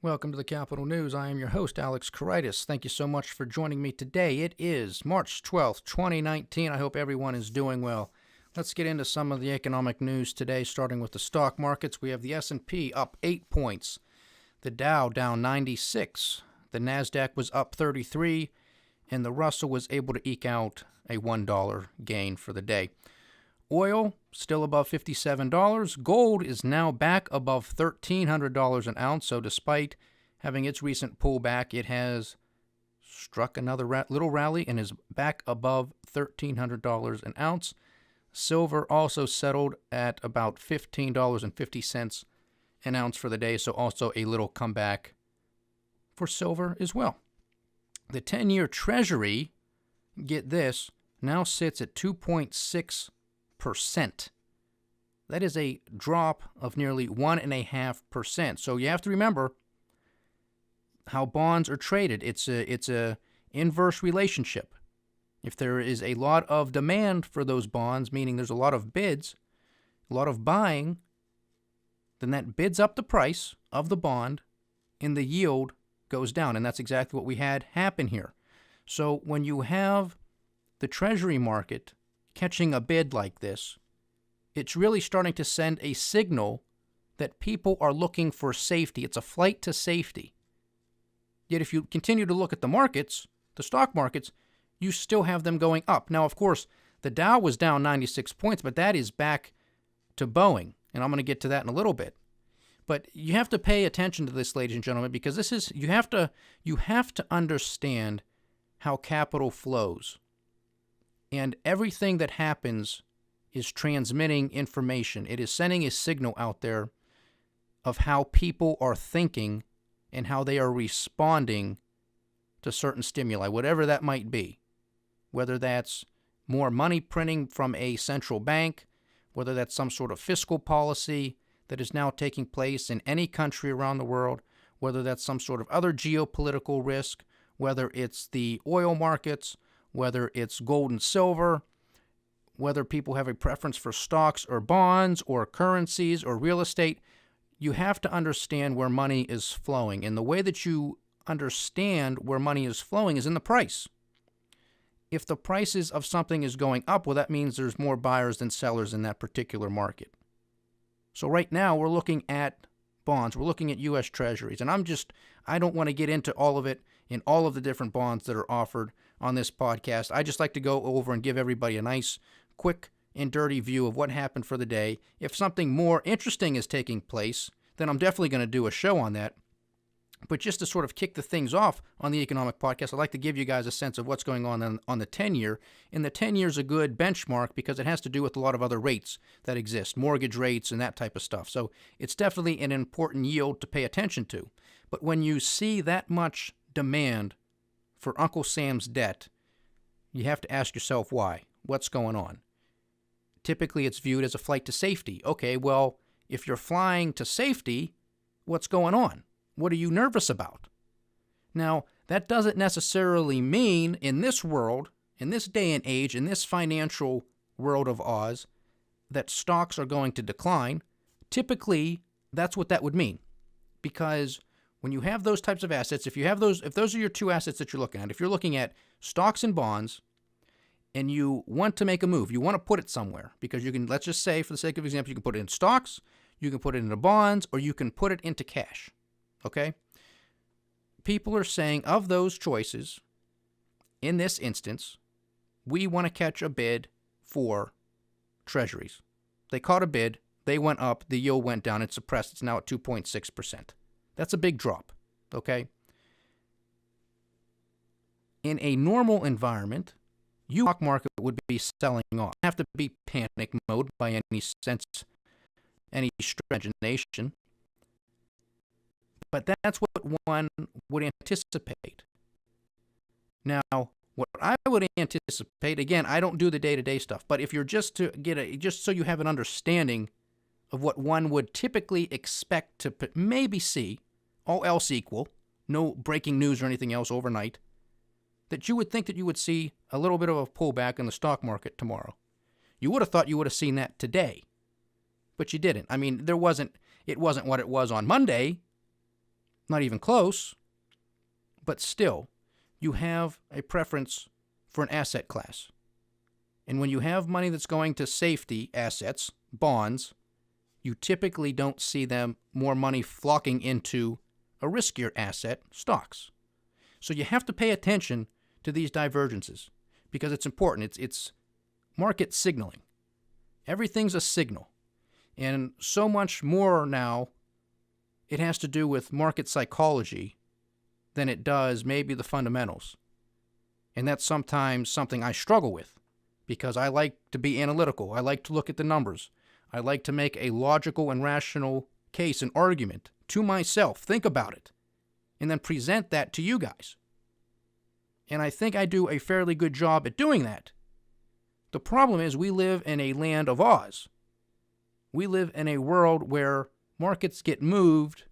Welcome to the Capital News. I am your host, Alex Karitis. Thank you so much for joining me today. It is March 12th, 2019. I hope everyone is doing well. Let's get into some of the economic news today, starting with the stock markets. We have the S&P up 8 points, the Dow down 96, the NASDAQ was up 33, and the Russell was able to eke out a $1 gain for the day. Oil still above $57. Gold is now back above $1,300 an ounce. So despite having its recent pullback, it has struck another little rally and is back above $1,300 an ounce. Silver also settled at about $15.50 an ounce for the day. So also a little comeback for silver as well. The 10-year Treasury, get this, now sits at 2.6%. That is a drop of nearly 1.5%. So you have to remember how bonds are traded. It's a inverse relationship. If there is a lot of demand for those bonds, meaning there's a lot of bids, a lot of buying, then that bids up the price of the bond and the yield goes down. And that's exactly what we had happen here. So when you have the Treasury market catching a bid like this, it's really starting to send a signal that people are looking for safety. It's a flight to safety. Yet if you continue to look at the markets, the stock markets, you still have them going up. Now, of course, the Dow was down 96 points, but that is back to Boeing, and I'm going to get to that in a little bit. But you have to pay attention to this, ladies and gentlemen, because this is you have to understand how capital flows. And everything that happens is transmitting information. It is sending a signal out there of how people are thinking and how they are responding to certain stimuli, whatever that might be. Whether that's more money printing from a central bank, whether that's some sort of fiscal policy that is now taking place in any country around the world, whether that's some sort of other geopolitical risk, whether it's the oil markets, whether it's gold and silver, whether people have a preference for stocks or bonds or currencies or real estate, you have to understand where money is flowing. And the way that you understand where money is flowing is in the price. If the prices of something is going up, well, that means there's more buyers than sellers in that particular market. So right now we're looking at bonds. We're looking at U.S. Treasuries. And I don't want to get into all of it in all of the different bonds that are offered on this podcast. I just like to go over and give everybody a nice, quick, and dirty view of what happened for the day. If something more interesting is taking place, then I'm definitely going to do a show on that. But just to sort of kick the things off on the economic podcast, I'd like to give you guys a sense of what's going on the 10-year. And the 10-year is a good benchmark because it has to do with a lot of other rates that exist, mortgage rates and that type of stuff. So it's definitely an important yield to pay attention to. But when you see that much demand for Uncle Sam's debt, you have to ask yourself why. What's going on? Typically, it's viewed as a flight to safety. Okay, well, if you're flying to safety, what's going on? What are you nervous about? Now, that doesn't necessarily mean in this world, in this day and age, in this financial world of Oz, that stocks are going to decline. Typically, that's what that would mean. Because when you have those types of assets, if those are your two assets that you're looking at, if you're looking at stocks and bonds, and you want to make a move, you want to put it somewhere, because you can, let's just say, for the sake of example, you can put it in stocks, you can put it into bonds, or you can put it into cash. Okay? People are saying of those choices, in this instance, we want to catch a bid for treasuries. They caught a bid, they went up, the yield went down, it's suppressed, it's now at 2.6%. That's a big drop, okay? In a normal environment, stock market would be selling off. You have to be panic mode by any sense, any imagination. But that's what one would anticipate. Now, what I would anticipate, again, I don't do the day-to-day stuff, but if you're just so you have an understanding of what one would typically expect to maybe see, all else equal, no breaking news or anything else overnight, that you would think that you would see a little bit of a pullback in the stock market tomorrow. You would have thought you would have seen that today, but you didn't. I mean, it wasn't what it was on Monday, Not even close, but still, you have a preference for an asset class. And when you have money that's going to safety assets, bonds, you typically don't see more money flocking into a riskier asset, stocks. So you have to pay attention to these divergences because it's important. It's market signaling. Everything's a signal. And so much more now, it has to do with market psychology than it does maybe the fundamentals. And that's sometimes something I struggle with because I like to be analytical. I like to look at the numbers. I like to make a logical and rational case and argument to myself. Think about it. And then present that to you guys. And I think I do a fairly good job at doing that. The problem is we live in a land of Oz. We live in a world where markets get moved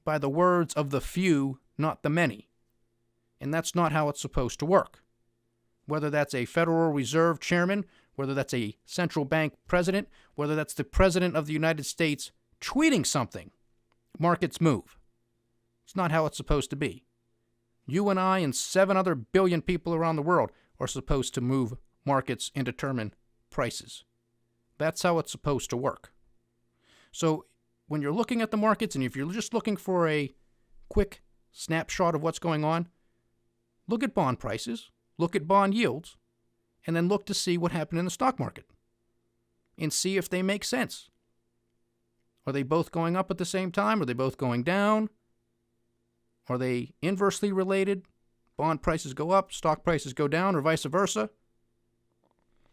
by the words of the few, not the many. And that's not how it's supposed to work. Whether that's a Federal Reserve chairman, whether that's a central bank president, whether that's the president of the United States tweeting something, markets move. It's not how it's supposed to be. You and I and 7 other billion people around the world are supposed to move markets and determine prices. That's how it's supposed to work. So when you're looking at the markets, and if you're just looking for a quick snapshot of what's going on, look at bond prices, look at bond yields, and then look to see what happened in the stock market and see if they make sense. Are they both going up at the same time? Are they both going down? Are they inversely related? Bond prices go up, stock prices go down, or vice versa?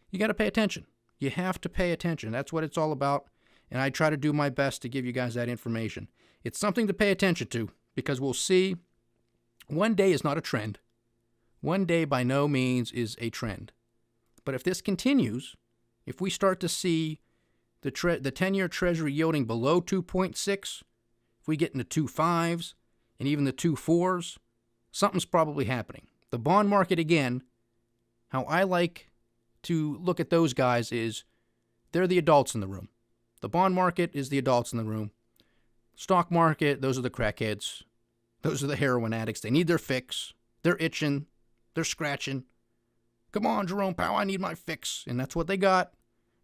You got to pay attention. You have to pay attention. That's what it's all about. And I try to do my best to give you guys that information. It's something to pay attention to because we'll see one day is not a trend. One day by no means is a trend. But if this continues, if we start to see the 10-year Treasury yielding below 2.6, if we get into 2.5s and even the 2.4s, something's probably happening. The bond market, again, how I like to look at those guys is they're the adults in the room. The bond market is the adults in the room. Stock market, those are the crackheads. Those are the heroin addicts. They need their fix. They're itching. They're scratching. Come on, Jerome Powell, I need my fix. And that's what they got.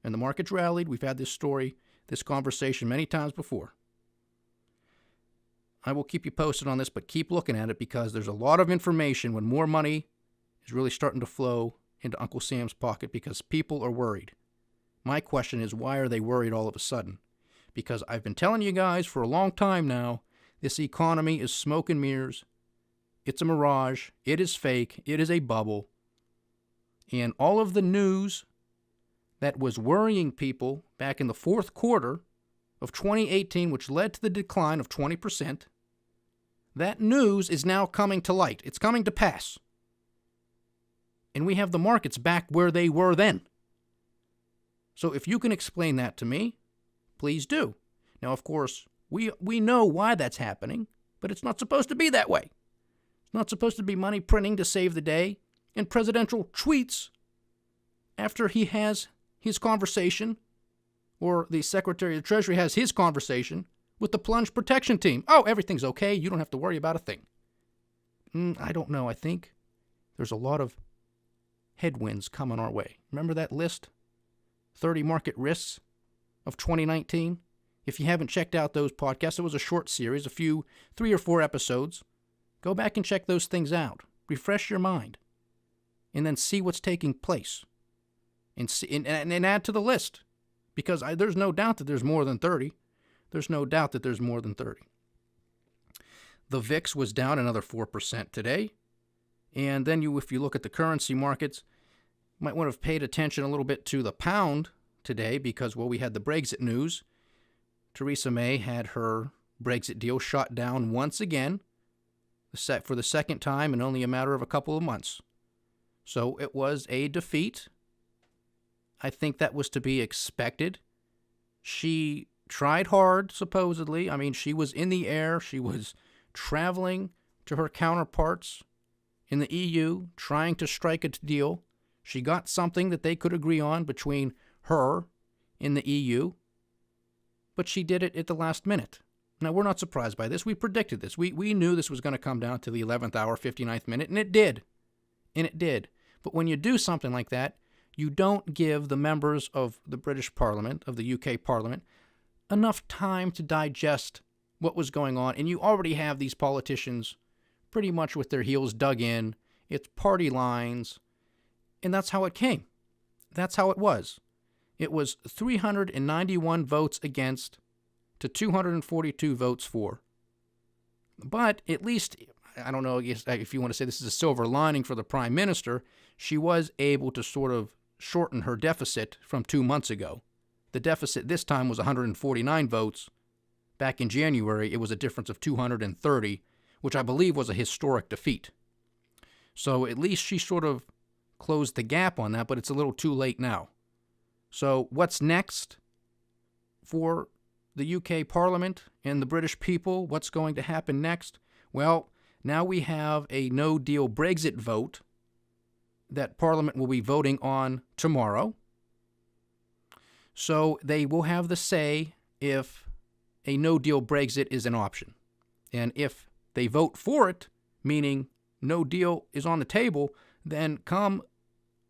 And the market's rallied. We've had this story, this conversation many times before. I will keep you posted on this, but keep looking at it because there's a lot of information when more money is really starting to flow into Uncle Sam's pocket because people are worried. My question is, why are they worried all of a sudden? Because I've been telling you guys for a long time now, this economy is smoke and mirrors. It's a mirage. It is fake. It is a bubble. And all of the news that was worrying people back in the fourth quarter of 2018, which led to the decline of 20%, that news is now coming to light. It's coming to pass. And we have the markets back where they were then. So if you can explain that to me, please do. Now, of course, we know why that's happening, but it's not supposed to be that way. It's not supposed to be money printing to save the day and presidential tweets after he has his conversation, or the Secretary of the Treasury has his conversation with the plunge protection team. Oh, everything's okay. You don't have to worry about a thing. I don't know. I think there's a lot of headwinds coming our way. Remember that list? 30 market risks of 2019? If you haven't checked out those podcasts, it was a short series, 3 or 4 episodes. Go back and check those things out. Refresh your mind. And then see what's taking place. And add to the list. Because there's no doubt that there's more than 30. There's no doubt that there's more than 30. The VIX was down another 4% today. And then if you look at the currency markets, you might want to have paid attention a little bit to the pound today because, we had the Brexit news. Theresa May had her Brexit deal shot down once again, for the second time in only a matter of a couple of months. So it was a defeat. I think that was to be expected. She tried hard, supposedly. I mean, she was in the air. She was traveling to her counterparts in the EU, trying to strike a deal. She got something that they could agree on between her and the EU, but she did it at the last minute. Now, we're not surprised by this. We predicted this. We knew this was going to come down to the 11th hour, 59th minute, and it did. And it did. But when you do something like that, you don't give the members of the British Parliament, of the UK Parliament, enough time to digest what was going on. And you already have these politicians pretty much with their heels dug in. It's party lines. And that's how it came. That's how it was. It was 391 votes against to 242 votes for. But at least, I don't know if you want to say this is a silver lining for the Prime Minister, she was able to sort of shorten her deficit from 2 months ago. The deficit this time was 149 votes. Back in January, it was a difference of 230, which I believe was a historic defeat. So at least she sort of closed the gap on that, but it's a little too late now. So what's next for the UK Parliament and the British people? What's going to happen next? Well, now we have a no-deal Brexit vote that Parliament will be voting on tomorrow. So they will have the say if a no-deal Brexit is an option. And if they vote for it, meaning no deal is on the table, then come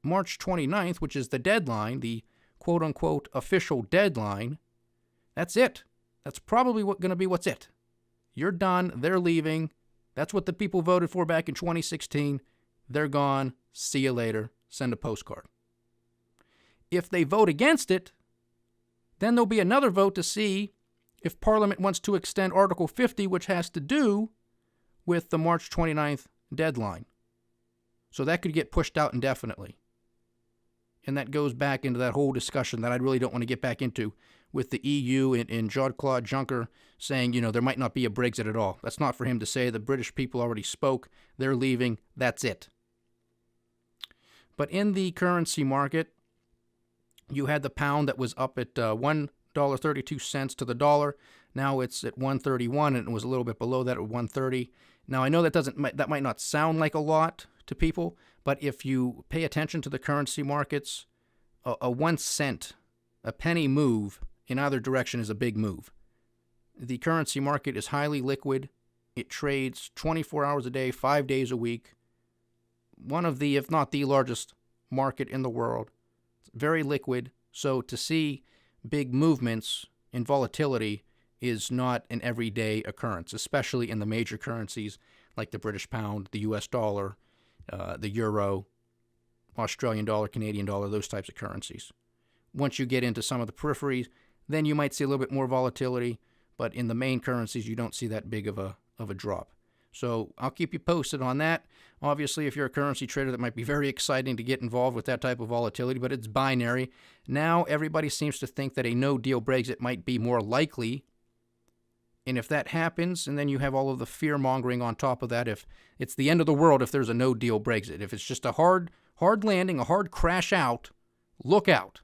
March 29th, which is the deadline, the quote-unquote official deadline, that's it. That's probably going to be what's it. You're done. They're leaving. That's what the people voted for back in 2016. They're gone. See you later. Send a postcard. If they vote against it, then there'll be another vote to see if Parliament wants to extend Article 50, which has to do with the March 29th deadline. So that could get pushed out indefinitely. And that goes back into that whole discussion that I really don't want to get back into with the EU and Jean-Claude Juncker saying, there might not be a Brexit at all. That's not for him to say. The British people already spoke. They're leaving. That's it. But in the currency market, you had the pound that was up at $1.32 to the dollar. Now it's at 131, and it was a little bit below that at 130. Now I know that might not sound like a lot to people, but if you pay attention to the currency markets, a 1 cent, a penny move in either direction is a big move. The currency market is highly liquid. It trades 24 hours a day, 5 days a week. One of the, if not the largest market in the world. It's very liquid. So to see big movements in volatility is not an everyday occurrence, especially in the major currencies like the British pound, the US dollar, the euro, Australian dollar, Canadian dollar, those types of currencies. Once you get into some of the peripheries, then you might see a little bit more volatility, but in the main currencies, you don't see that big of a drop. So I'll keep you posted on that. Obviously, if you're a currency trader, that might be very exciting to get involved with that type of volatility, but it's binary. Now everybody seems to think that a no-deal Brexit might be more likely. And if that happens, and then you have all of the fear-mongering on top of that, if it's the end of the world if there's a no-deal Brexit. If it's just a hard landing, a hard crash out, look out.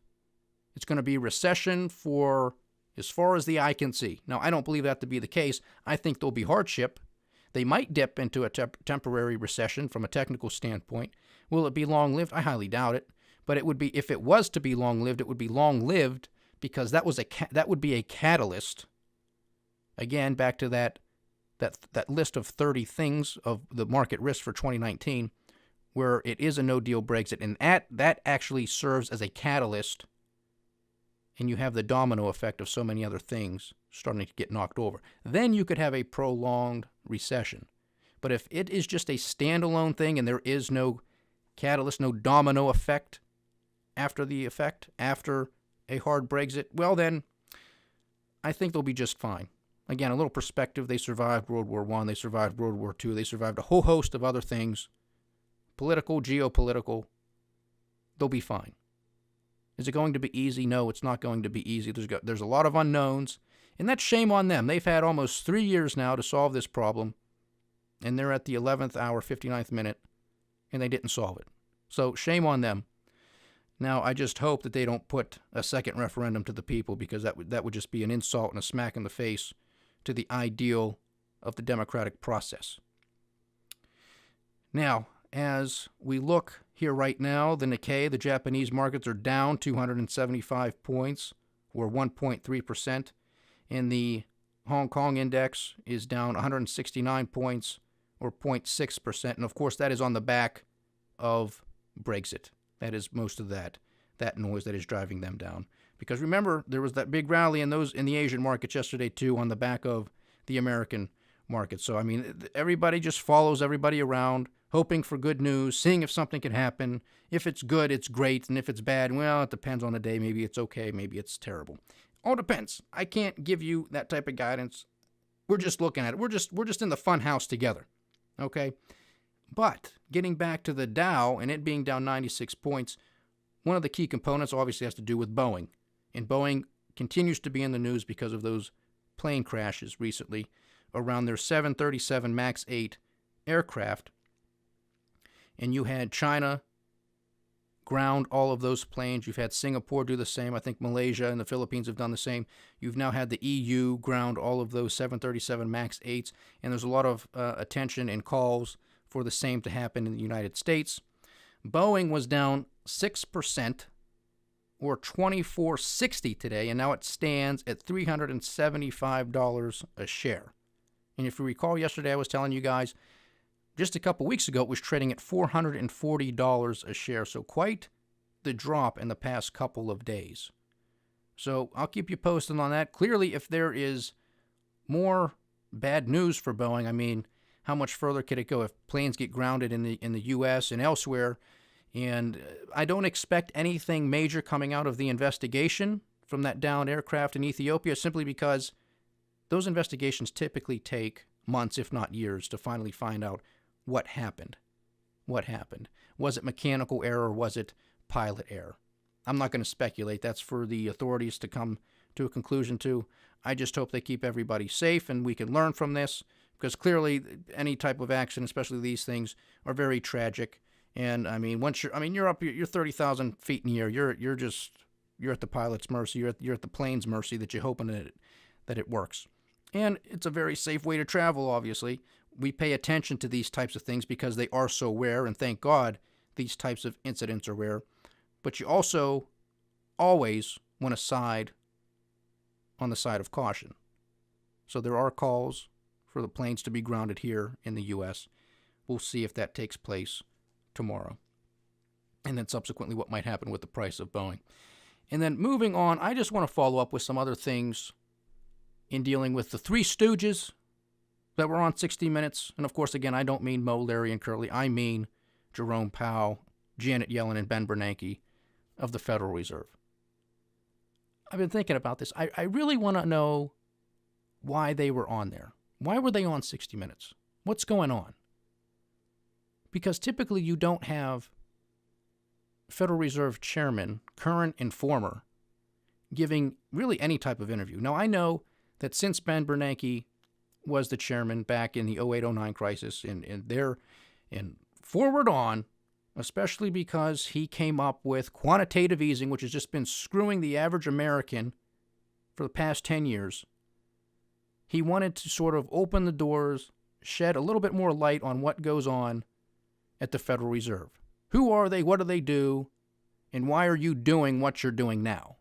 It's going to be recession for as far as the eye can see. Now, I don't believe that to be the case. I think there'll be hardship. They might dip into a temporary recession from a technical standpoint. Will it be long-lived? I highly doubt it. But it would be, if it was to be long-lived, it would be long-lived because that would be a catalyst. Again, back to that list of 30 things of the market risk for 2019, where it is a no-deal Brexit, and that actually serves as a catalyst, and you have the domino effect of so many other things starting to get knocked over. Then you could have a prolonged recession. But if it is just a standalone thing and there is no catalyst, no domino effect after a hard Brexit, well then, I think they'll be just fine. Again, a little perspective, they survived World War I, they survived World War II, they survived a whole host of other things, political, geopolitical. They'll be fine. Is it going to be easy? No, it's not going to be easy. There's a lot of unknowns, and that's shame on them. They've had almost 3 years now to solve this problem, and they're at the 11th hour, 59th minute, and they didn't solve it. So shame on them. Now, I just hope that they don't put a second referendum to the people, because that would just be an insult and a smack in the face to the ideal of the democratic process. Now, as we look here right now, the Nikkei, the Japanese markets are down 275 points, or 1.3%, and the Hong Kong index is down 169 points, or 0.6%. And of course, that is on the back of Brexit. That is most of that noise that is driving them down. Because remember, there was that big rally in the Asian markets yesterday too, on the back of the American market. So I mean, everybody just follows everybody around, hoping for good news, seeing if something can happen. If it's good, it's great, and if it's bad, well, it depends on the day. Maybe it's okay, maybe it's terrible. All depends. I can't give you that type of guidance. We're just looking at it. We're just in the fun house together. Okay? But getting back to the Dow and it being down 96 points, one of the key components obviously has to do with Boeing. And Boeing continues to be in the news because of those plane crashes recently around their 737 MAX 8 aircraft. And you had China ground all of those planes. You've had Singapore do the same. I think Malaysia and the Philippines have done the same. You've now had the EU ground all of those 737 MAX 8s. And there's a lot of attention and calls for the same to happen in the United States. Boeing was down 6%, or $24.60 today, and now it stands at $375 a share. And if you recall, yesterday I was telling you guys, just a couple weeks ago, it was trading at $440 a share. So quite the drop in the past couple of days. So I'll keep you posted on that. Clearly, if there is more bad news for Boeing, I mean, how much further could it go if planes get grounded in the U.S. and elsewhere? And I don't expect anything major coming out of the investigation from that downed aircraft in Ethiopia, simply because those investigations typically take months, if not years, to finally find out what happened. What happened? Was it mechanical error? Was it pilot error? I'm not going to speculate. That's for the authorities to come to a conclusion to. I just hope they keep everybody safe and we can learn from this, because clearly any type of accident, especially these things, are very tragic. And I mean, you're 30,000 feet in the air. You're at the pilot's mercy. You're at the plane's mercy that you're hoping that it works. And it's a very safe way to travel, obviously. We pay attention to these types of things because they are so rare, and thank God these types of incidents are rare. But you also always want to side on the side of caution. So there are calls for the planes to be grounded here in the U.S. We'll see if that takes place tomorrow. And then subsequently what might happen with the price of Boeing. And then moving on, I just want to follow up with some other things in dealing with the Three Stooges that were on 60 Minutes. And of course, again, I don't mean Moe, Larry, and Curly. I mean Jerome Powell, Janet Yellen, and Ben Bernanke of the Federal Reserve. I've been thinking about this. I really want to know why they were on there. Why were they on 60 Minutes? What's going on? Because typically you don't have Federal Reserve chairman, current and former, giving really any type of interview. Now, I know that since Ben Bernanke was the chairman back in the 08-09 crisis, and forward on, especially because he came up with quantitative easing, which has just been screwing the average American for the past 10 years, he wanted to sort of open the doors, shed a little bit more light on what goes on at the Federal Reserve. Who are they? What do they do? And why are you doing what you're doing now?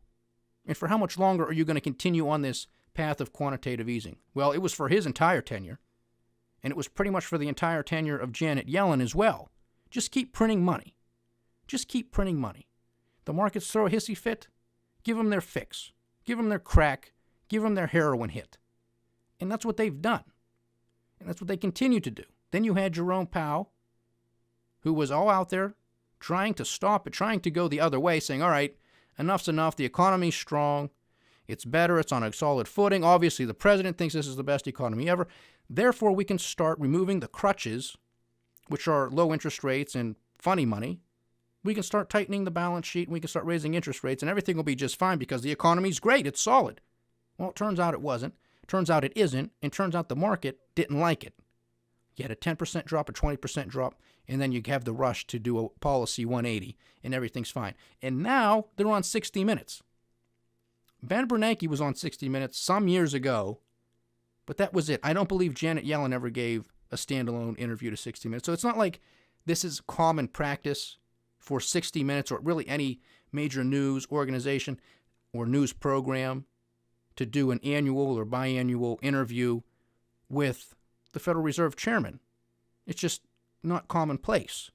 And for how much longer are you going to continue on this path of quantitative easing? Well, it was for his entire tenure, and it was pretty much for the entire tenure of Janet Yellen as well. Just keep printing money. Just keep printing money. The markets throw a hissy fit. Give them their fix. Give them their crack. Give them their heroin hit. And that's what they've done. And that's what they continue to do. Then you had Jerome Powell, who was all out there trying to stop it, trying to go the other way, saying, all right, enough's enough. The economy's strong. It's better. It's on a solid footing. Obviously, the president thinks this is the best economy ever. Therefore, we can start removing the crutches, which are low interest rates and funny money. We can start tightening the balance sheet, and we can start raising interest rates, and everything will be just fine because the economy's great. It's solid. Well, it turns out it wasn't. Turns out it isn't. And turns out the market didn't like it. You had a 10% drop, a 20% drop, and then you have the rush to do a policy 180, and everything's fine. And now they're on 60 Minutes. Ben Bernanke was on 60 Minutes some years ago, but that was it. I don't believe Janet Yellen ever gave a standalone interview to 60 Minutes. So it's not like this is common practice for 60 Minutes or really any major news organization or news program to do an annual or biannual interview with the Federal Reserve Chairman. It's just not commonplace.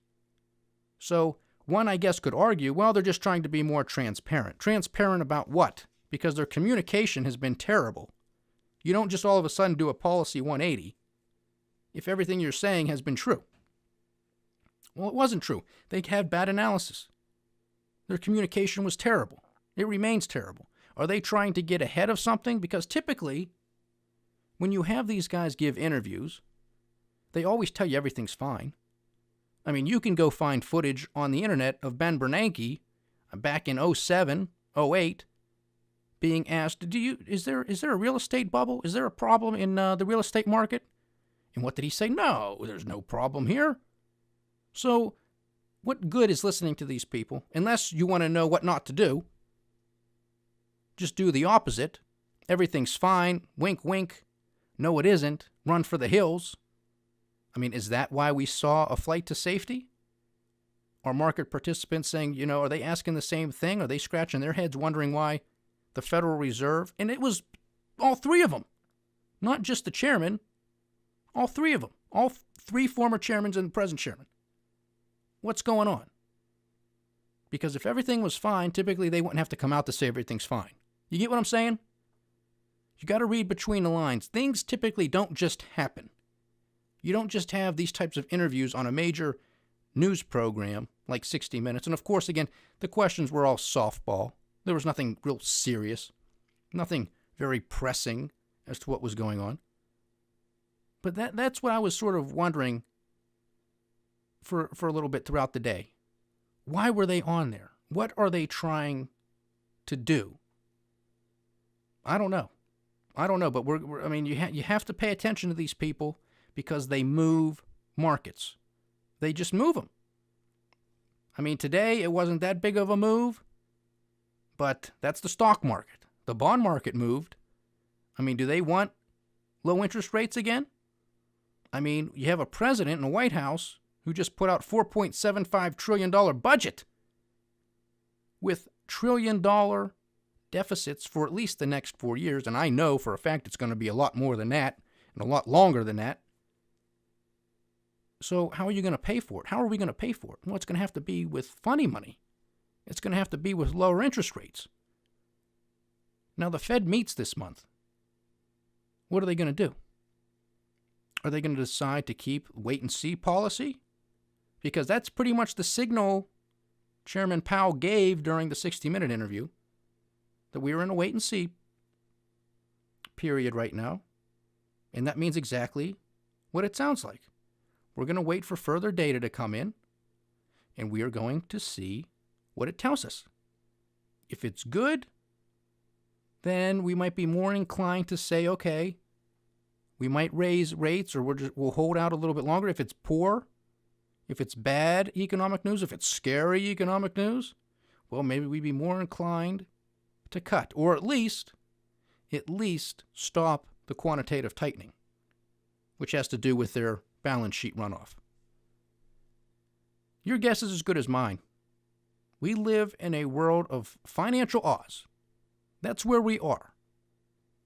So one, I guess, could argue, well, they're just trying to be more transparent. Transparent about what? Because their communication has been terrible. You don't just all of a sudden do a policy 180 if everything you're saying has been true. Well, it wasn't true. They had bad analysis. Their communication was terrible. It remains terrible. Are they trying to get ahead of something? Because typically, when you have these guys give interviews, they always tell you everything's fine. I mean, you can go find footage on the internet of Ben Bernanke back in 07, 08, being asked, is there a real estate bubble? Is there a problem in the real estate market? And what did he say? No, there's no problem here. So what good is listening to these people, unless you want to know what not to do? Just do the opposite. Everything's fine. Wink, wink. No, it isn't. Run for the hills. I mean, is that why we saw a flight to safety? Are market participants saying, are they asking the same thing? Are they scratching their heads wondering why the Federal Reserve, and it was all three of them, not just the chairman, all three of them, all three former chairmen and the present chairman. What's going on? Because if everything was fine, typically they wouldn't have to come out to say everything's fine. You get what I'm saying? You got to read between the lines. Things typically don't just happen. You don't just have these types of interviews on a major news program like 60 Minutes. And of course, again, the questions were all softball. There was nothing real serious, nothing very pressing as to what was going on. But that's what I was sort of wondering for a little bit throughout the day. Why were they on there? What are they trying to do? I don't know. But you have to pay attention to these people because they move markets. They just move them. I mean, today it wasn't that big of a move, but that's the stock market. The bond market moved. I mean, do they want low interest rates again? I mean, you have a president in the White House who just put out $4.75 trillion budget with trillion-dollar deficits for at least the next 4 years, and I know for a fact it's going to be a lot more than that and a lot longer than that. So how are you going to pay for it? How are we going to pay for it? Well, it's going to have to be with funny money. It's going to have to be with lower interest rates. Now, the Fed meets this month. What are they going to do? Are they going to decide to keep wait-and-see policy? Because that's pretty much the signal Chairman Powell gave during the 60-minute interview, that we are in a wait-and-see period right now. And that means exactly what it sounds like. We're going to wait for further data to come in, and we are going to see what it tells us. If it's good, then we might be more inclined to say, okay, we might raise rates or we'll hold out a little bit longer. If it's poor, if it's bad economic news, if it's scary economic news, well, maybe we'd be more inclined to cut, or at least stop the quantitative tightening, which has to do with their balance sheet runoff. Your guess is as good as mine. We live in a world of financial Oz. That's where we are.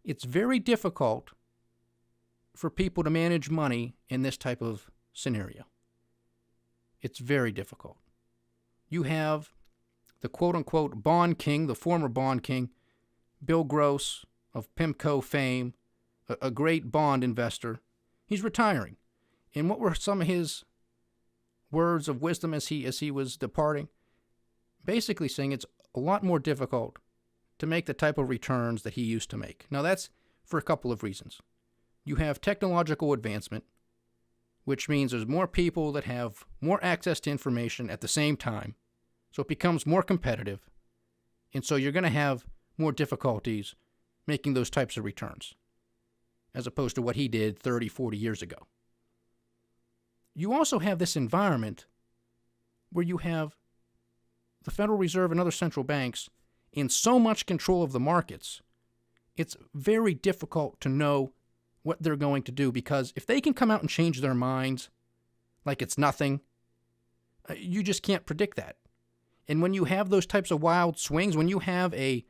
It's very difficult for people to manage money in this type of scenario. It's very difficult. You have the quote-unquote bond king, the former bond king, Bill Gross of PIMCO fame, a great bond investor. He's retiring. And what were some of his words of wisdom as he was departing? Basically saying it's a lot more difficult to make the type of returns that he used to make. Now, that's for a couple of reasons. You have technological advancement, which means there's more people that have more access to information at the same time. So it becomes more competitive. And so you're going to have more difficulties making those types of returns, as opposed to what he did 30, 40 years ago. You also have this environment where you have the Federal Reserve and other central banks in so much control of the markets, it's very difficult to know what they're going to do, because if they can come out and change their minds like it's nothing, you just can't predict that. And when you have those types of wild swings, when you have a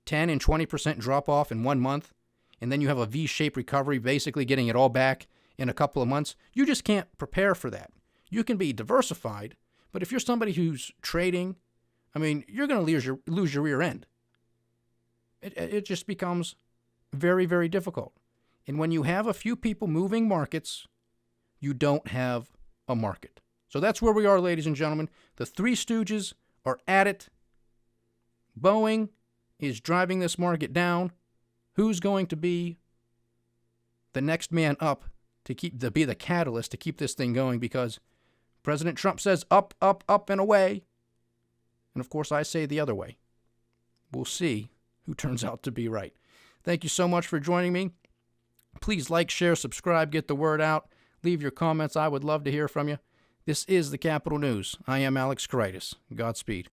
10 and 20% drop off in 1 month, and then you have a V-shaped recovery, basically getting it all back in a couple of months. You just can't prepare for that. You can be diversified, but if you're somebody who's trading, I mean, you're going to lose your rear end. It just becomes very, very difficult. And when you have a few people moving markets, you don't have a market. So that's where we are, ladies and gentlemen. The Three Stooges are at it. Boeing is driving this market down. Who's going to be the next man up to be the catalyst to keep this thing going? Because President Trump says up, up, up, and away. And of course, I say the other way. We'll see who turns out to be right. Thank you so much for joining me. Please like, share, subscribe, get the word out. Leave your comments. I would love to hear from you. This is the Capital News. I am Alex Karitis. Godspeed.